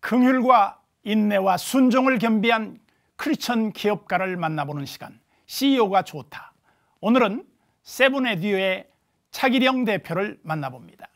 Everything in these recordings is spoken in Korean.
긍휼과 인내와 순종을 겸비한 크리스천 기업가를 만나보는 시간, CEO가 좋다. 오늘은 세븐에듀의 차기령 대표를 만나봅니다.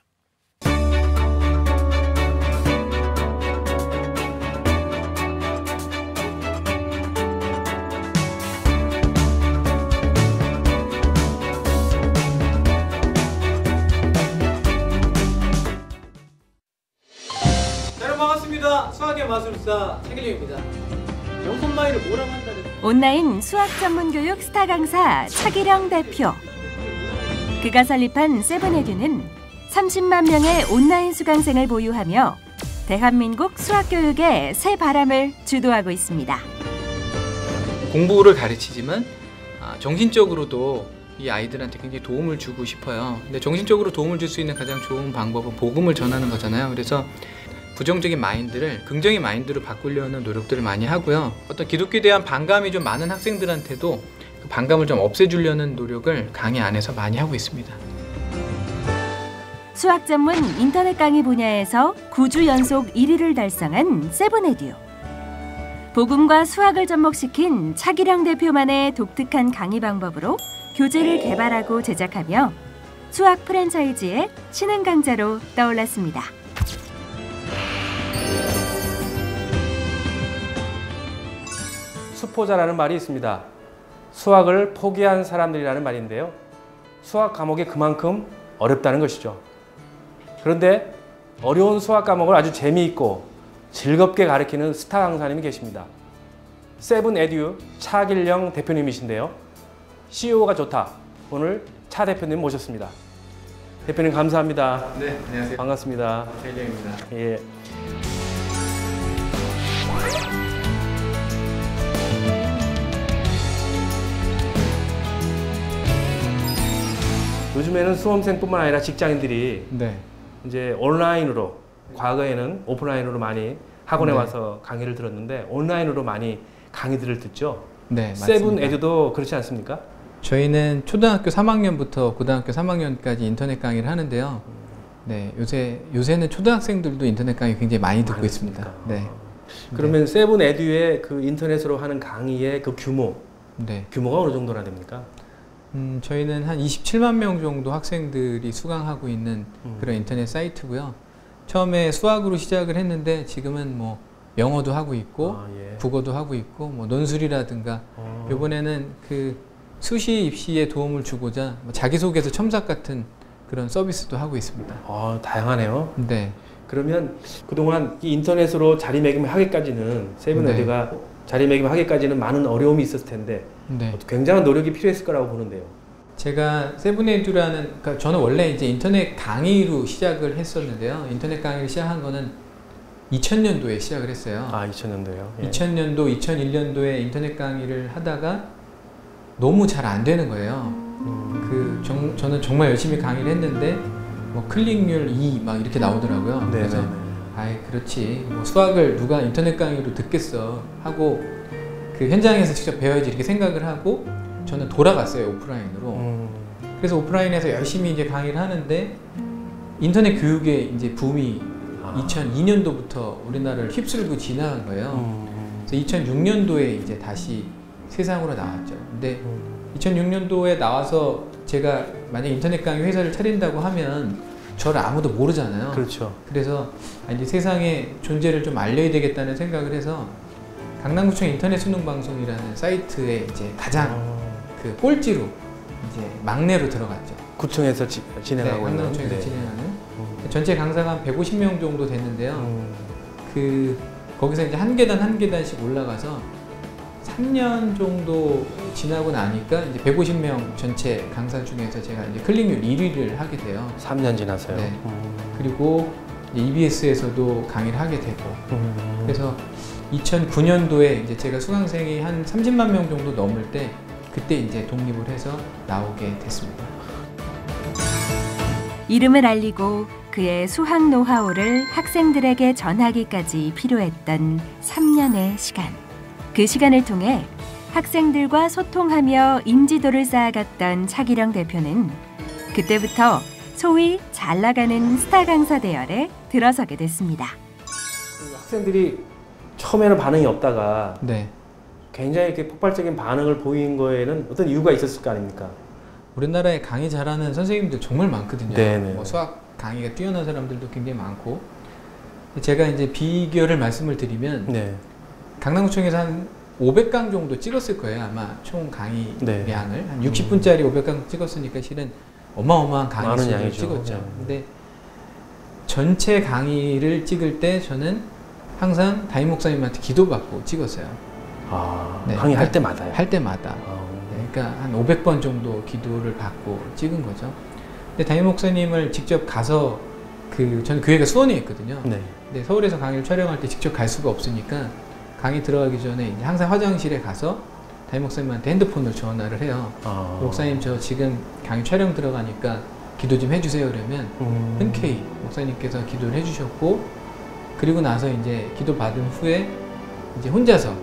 반갑습니다. 수학의 마술사 차기령입니다. 영선마이를 뭐라고 한다는 온라인 수학 전문 교육 스타 강사 차기령 대표. 그가 설립한 세븐에듀는 30만 명의 온라인 수강생을 보유하며 대한민국 수학 교육의 새 바람을 주도하고 있습니다. 공부를 가르치지만 정신적으로도 이 아이들한테 굉장히 도움을 주고 싶어요. 근데 정신적으로 도움을 줄 수 있는 가장 좋은 방법은 복음을 전하는 거잖아요. 그래서 부정적인 마인드를 긍정의 마인드로 바꾸려는 노력들을 많이 하고요. 어떤 기독교에 대한 반감이 좀 많은 학생들한테도 그 반감을 좀 없애주려는 노력을 강의 안에서 많이 하고 있습니다. 수학 전문 인터넷 강의 분야에서 9주 연속 1위를 달성한 세븐에듀. 복음과 수학을 접목시킨 차기령 대표만의 독특한 강의 방법으로 교재를 개발하고 제작하며 수학 프랜차이즈의 신흥 강자로 떠올랐습니다. 수포자라는 말이 있습니다. 수학을 포기한 사람들이라는 말인데요. 수학 과목이 그만큼 어렵다는 것이죠. 그런데 어려운 수학 과목을 아주 재미있고 즐겁게 가르치는 스타 강사님이 계십니다. 세븐에듀 차기령 대표님이신데요. CEO가 좋다. 오늘 차 대표님 모셨습니다. 대표님 감사합니다. 네, 안녕하세요. 반갑습니다. 차기령입니다. 예. 요즘에는 수험생뿐만 아니라 직장인들이 이제 온라인으로, 과거에는 오프라인으로 많이 학원에 와서 강의를 들었는데 온라인으로 많이 강의들을 듣죠. 네, 맞습니다. 세븐에듀도 그렇지 않습니까? 저희는 초등학교 3학년부터 고등학교 3학년까지 인터넷 강의를 하는데요. 네, 요새는 초등학생들도 인터넷 강의 굉장히 많이 듣고 있습니다. 네. 그러면 세븐에듀의 그 인터넷으로 하는 강의의 그 규모가 어느 정도나 됩니까? 저희는 한 27만 명 정도 학생들이 수강하고 있는 그런 인터넷 사이트고요. 처음에 수학으로 시작을 했는데 지금은 뭐 영어도 하고 있고 국어도 하고 있고 뭐 논술이라든가 이번에는 그 수시 입시에 도움을 주고자 자기소개서 첨삭 같은 그런 서비스도 하고 있습니다. 다양하네요. 네. 그러면 그동안 이 인터넷으로 자리매김하기까지는 세븐에듀가 자리매김하기까지는 많은 어려움이 있었을 텐데 굉장한 노력이 필요했을 거라고 보는데요. 제가 세븐에듀라는, 그러니까 저는 원래 이제 인터넷 강의로 시작을 했었는데요. 인터넷 강의를 시작한 거는 2000년도에 시작을 했어요. 2000년도요? 예. 2000년도, 2001년도에 인터넷 강의를 하다가 너무 잘 안 되는 거예요. 저는 정말 열심히 강의를 했는데 뭐 클릭률 2 막 이렇게 나오더라고요. 그래서 아이 그렇지 뭐 수학을 누가 인터넷 강의로 듣겠어 하고 그 현장에서 직접 배워야지 이렇게 생각을 하고 저는 돌아갔어요, 오프라인으로. 그래서 오프라인에서 열심히 이제 강의를 하는데 인터넷 교육의 이제 붐이 2002년도부터 우리나라를 휩쓸고 지나간 거예요. 그래서 2006년도에 이제 다시 세상으로 나왔죠. 근데 2006년도에 나와서 제가 만약 인터넷 강의 회사를 차린다고 하면 저를 아무도 모르잖아요. 그렇죠. 그래서 이제 세상에 존재를 좀 알려야 되겠다는 생각을 해서 강남구청 인터넷 수능 방송이라는 사이트에 이제 가장 그 꼴찌로 이제 막내로 들어갔죠. 구청에서 진행하고 있는. 강남구청에서 진행하는. 전체 강사가 한 150명 정도 됐는데요. 거기서 이제 한 계단 한 계단씩 올라가서 3년 정도 지나고 나니까 이제 150명 전체 강사 중에서 제가 이제 클릭률 1위를 하게 돼요. 3년 지나서요. 네. 그리고 EBS에서도 강의를 하게 되고. 그래서 2009년도에 이제 제가 수강생이 한 30만 명 정도 넘을 때 그때 이제 독립을 해서 나오게 됐습니다. 이름을 알리고 그의 수학 노하우를 학생들에게 전하기까지 필요했던 3년의 시간. 그 시간을 통해 학생들과 소통하며 인지도를 쌓아갔던 차기령 대표는 그때부터 소위 잘 나가는 스타 강사 대열에 들어서게 됐습니다. 그 학생들이 처음에는 반응이 없다가 네. 굉장히 이렇게 폭발적인 반응을 보인 거에는 어떤 이유가 있었을 거 아닙니까? 우리나라에 강의 잘하는 선생님들 정말 많거든요. 네네. 뭐 수학 강의가 뛰어난 사람들도 굉장히 많고. 제가 이제 비결을 말씀을 드리면 네. 강남구청에서 한 500강 정도 찍었을 거예요. 아마 총 강의 네. 양을 한 60분짜리 500강 찍었으니까 실은 어마어마한 강의 많은 수를 양이죠. 찍었죠. 네. 근데 전체 강의를 찍을 때 저는 항상 담임 목사님한테 기도받고 찍었어요. 아, 네. 강의할 때마다요? 할 때마다. 아, 네, 그러니까 한 500번 정도 기도를 받고 찍은 거죠. 근데 담임 목사님을 직접 가서 저는 교회가 수원에 있거든요. 네. 근데 서울에서 강의를 촬영할 때 직접 갈 수가 없으니까 강의 들어가기 전에 이제 항상 화장실에 가서 담임 목사님한테 핸드폰으로 전화를 해요. 아. 목사님 저 지금 강의 촬영 들어가니까 기도 좀 해주세요. 그러면 흔쾌히 목사님께서 기도를 해주셨고, 그리고 나서 이제 기도 받은 후에 이제 혼자서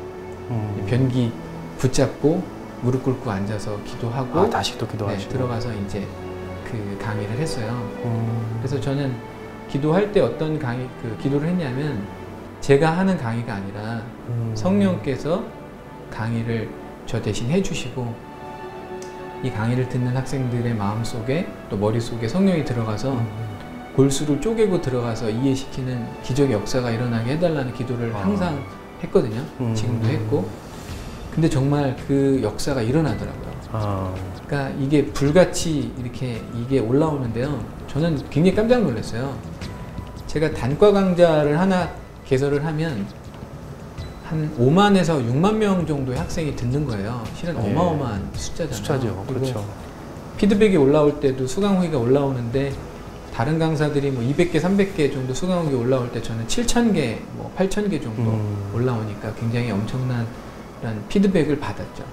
변기 붙잡고 무릎 꿇고 앉아서 기도하고, 아, 다시 또 기도하시고. 네, 들어가서 이제 그 강의를 했어요. 그래서 저는 기도할 때 어떤 기도를 했냐면, 제가 하는 강의가 아니라 성령께서 강의를 저 대신 해주시고, 이 강의를 듣는 학생들의 마음속에 또 머릿속에 성령이 들어가서 골수를 쪼개고 들어가서 이해시키는 기적의 역사가 일어나게 해달라는 기도를 항상 했거든요. 지금도 했고. 근데 정말 그 역사가 일어나더라고요. 아. 그러니까 이게 불같이 이렇게 이게 올라오는데요. 저는 굉장히 깜짝 놀랐어요. 제가 단과 강좌를 하나 개설을 하면 한 5만에서 6만 명 정도의 학생이 듣는 거예요. 실은 네. 어마어마한 숫자잖아요. 숫자죠. 그렇죠. 피드백이 올라올 때도 수강 후기가 올라오는데, 다른 강사들이 뭐 200개, 300개 정도 수강 후기 올라올 때 저는 7,000개, 뭐 8,000개 정도 올라오니까 굉장히 엄청난 이런 피드백을 받았죠.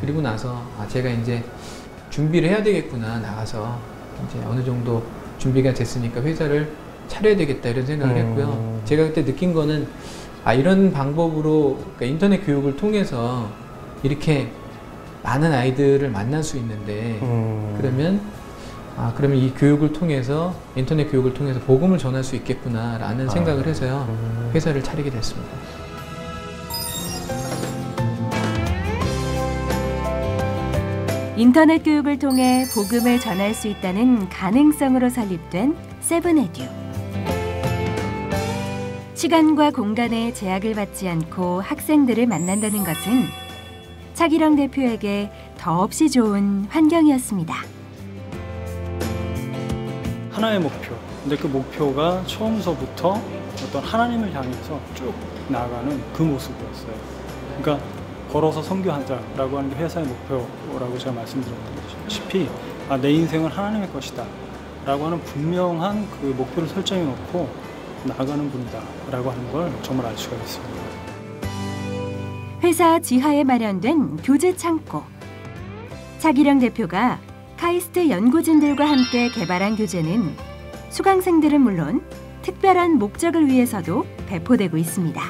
그리고 나서 제가 이제 준비를 해야 되겠구나, 나가서 이제 어느 정도 준비가 됐으니까 회사를 차려야 되겠다 이런 생각을 했고요. 제가 그때 느낀 거는 이런 방법으로, 그러니까 인터넷 교육을 통해서 이렇게 많은 아이들을 만날 수 있는데, 그러면 이 교육을 통해서, 인터넷 교육을 통해서 복음을 전할 수 있겠구나라는 생각을 해서요, 회사를 차리게 됐습니다. 인터넷 교육을 통해 복음을 전할 수 있다는 가능성으로 설립된 세븐에듀. 시간과 공간의 제약을 받지 않고 학생들을 만난다는 것은 차기령 대표에게 더없이 좋은 환경이었습니다. 하나의 목표. 근데 그 목표가 처음서부터 어떤 하나님을 향해서 쭉 나아가는 그 모습이었어요. 그러니까 걸어서 선교하자라고 하는 게 회사의 목표라고 제가 말씀드렸다시피 내 인생은 하나님의 것이다 라고 하는 분명한 그 목표를 설정해 놓고 나아가는 분이다 라고 하는 걸 정말 알 수가 있습니다. 회사 지하에 마련된 교재 창고. 차기령 대표가 카이스트 연구진들과 함께 개발한 교재는 수강생들은 물론 특별한 목적을 위해서도 배포되고 있습니다.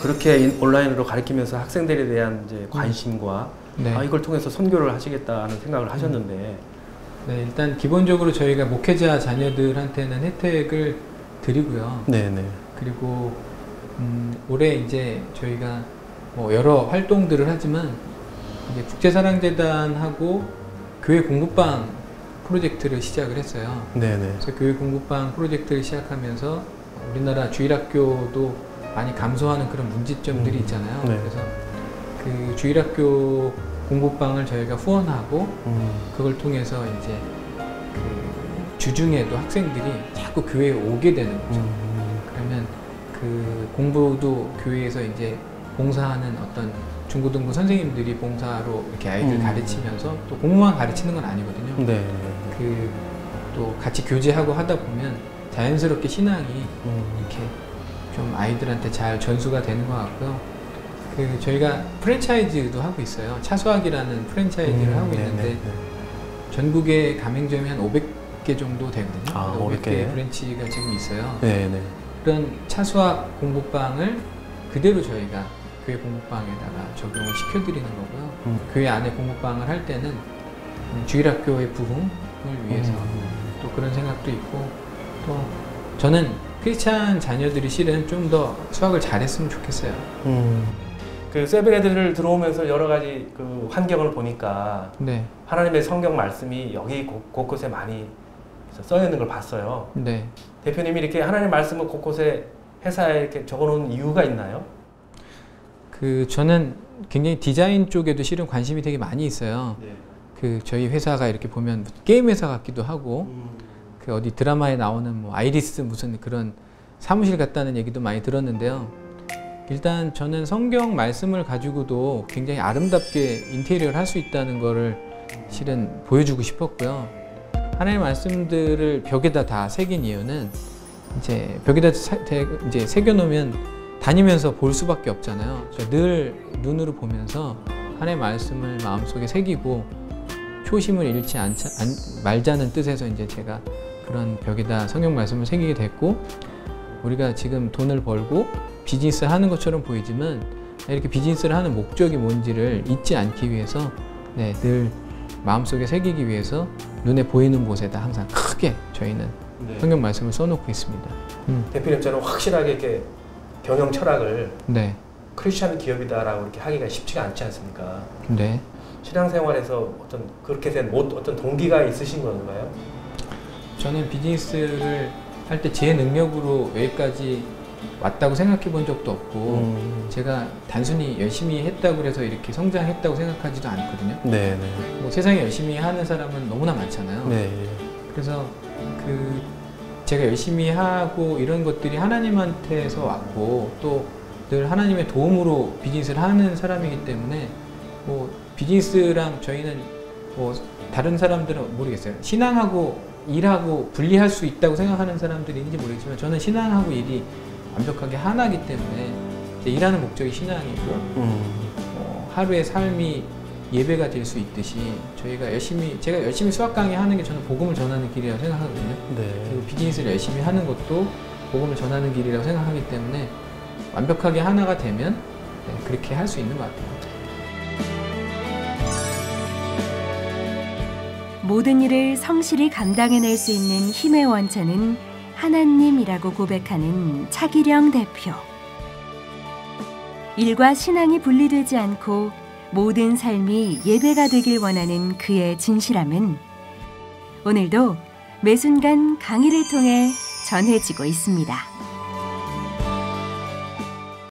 그렇게 온라인으로 가르치면서 학생들에 대한 이제 관심과 네. 이걸 통해서 선교를 하시겠다는 생각을 하셨는데, 네, 일단 기본적으로 저희가 목회자 자녀들한테는 혜택을 드리고요. 네네. 그리고 올해 이제 저희가 뭐 여러 활동들을 하지만, 이제 국제사랑재단하고 교회 공부방 프로젝트를 시작을 했어요. 네네. 그래서 교회 공부방 프로젝트를 시작하면서 우리나라 주일학교도 많이 감소하는 그런 문제점들이 있잖아요. 네. 그래서 그 주일학교 공부방을 저희가 후원하고, 그걸 통해서 이제 그 주중에도 학생들이 자꾸 교회에 오게 되는 거죠. 그러면 그 공부도 교회에서 이제 봉사하는 어떤 중고등부 선생님들이 봉사로 이렇게 아이들 가르치면서, 또 공부만 가르치는 건 아니거든요. 네. 또 같이 교제하고 하다 보면 자연스럽게 신앙이 이렇게 좀 아이들한테 잘 전수가 되는 것 같고요. 저희가 프랜차이즈도 하고 있어요. 차수학이라는 프랜차이즈를 하고 있는데, 네네. 전국에 가맹점이 한 500개 정도 되거든요. 500개 브랜치가 지금 있어요. 네네. 그런 차수학 공부방을 그대로 저희가 교회 공부방에다가 적용을 시켜드리는 거고요. 교회 안에 공부방을 할 때는 주일학교의 부흥을 위해서 또 그런 생각도 있고, 또 저는 크리스찬 자녀들이 실은 좀 더 수학을 잘했으면 좋겠어요. 그 세븐헤드를 들어오면서 여러 가지 그 환경을 보니까 네. 하나님의 성경 말씀이 여기 곳곳에 많이 써 있는 걸 봤어요. 네. 대표님이 이렇게 하나님의 말씀을 곳곳에 회사에 이렇게 적어놓은 이유가 있나요? 저는 굉장히 디자인 쪽에도 실은 관심이 되게 많이 있어요. 네. 저희 회사가 이렇게 보면 게임 회사 같기도 하고, 어디 드라마에 나오는 뭐 아이리스 무슨 그런 사무실 같다는 얘기도 많이 들었는데요. 일단 저는 성경 말씀을 가지고도 굉장히 아름답게 인테리어를 할 수 있다는 거를 실은 보여주고 싶었고요. 하나님의 말씀들을 벽에다 다 새긴 이유는 이제 벽에다 이제 새겨놓으면 다니면서 볼 수밖에 없잖아요. 늘 눈으로 보면서 하나님의 말씀을 마음속에 새기고 초심을 잃지 말자는 뜻에서 이제 제가 그런 벽에다 성경 말씀을 새기게 됐고, 우리가 지금 돈을 벌고 비즈니스 하는 것처럼 보이지만 이렇게 비즈니스를 하는 목적이 뭔지를 잊지 않기 위해서 늘 마음속에 새기기 위해서 눈에 보이는 곳에다 항상 크게 저희는 성경 말씀을 써놓고 있습니다. 대표님처럼 확실하게 이렇게 경영 철학을 네. 크리스찬 기업이다라고 이렇게 하기가 쉽지가 않지 않습니까? 네. 신앙생활에서 그렇게 된 어떤 동기가 있으신 건가요? 저는 비즈니스를 할 때 제 능력으로 여기까지 왔다고 생각해 본 적도 없고, 제가 단순히 열심히 했다고 해서 이렇게 성장했다고 생각하지도 않거든요. 네네. 뭐 세상에 열심히 하는 사람은 너무나 많잖아요. 네. 그래서 제가 열심히 하고 이런 것들이 하나님한테서 왔고, 또 늘 하나님의 도움으로 비즈니스를 하는 사람이기 때문에 뭐 비즈니스랑 저희는 뭐 다른 사람들은 모르겠어요. 신앙하고 일하고 분리할 수 있다고 생각하는 사람들이 있는지 모르겠지만 저는 신앙하고 일이 완벽하게 하나이기 때문에 일하는 목적이 신앙이고 하루의 삶이 예배가 될 수 있듯이 제가 열심히 수학 강의하는 게 저는 복음을 전하는 길이라고 생각하거든요. 네. 그리고 비즈니스를 열심히 하는 것도 복음을 전하는 길이라고 생각하기 때문에 완벽하게 하나가 되면 그렇게 할 수 있는 것 같아요. 모든 일을 성실히 감당해낼 수 있는 힘의 원천은 하나님이라고 고백하는 차기령 대표. 일과 신앙이 분리되지 않고 모든 삶이 예배가 되길 원하는 그의 진실함은 오늘도 매 순간 강의를 통해 전해지고 있습니다.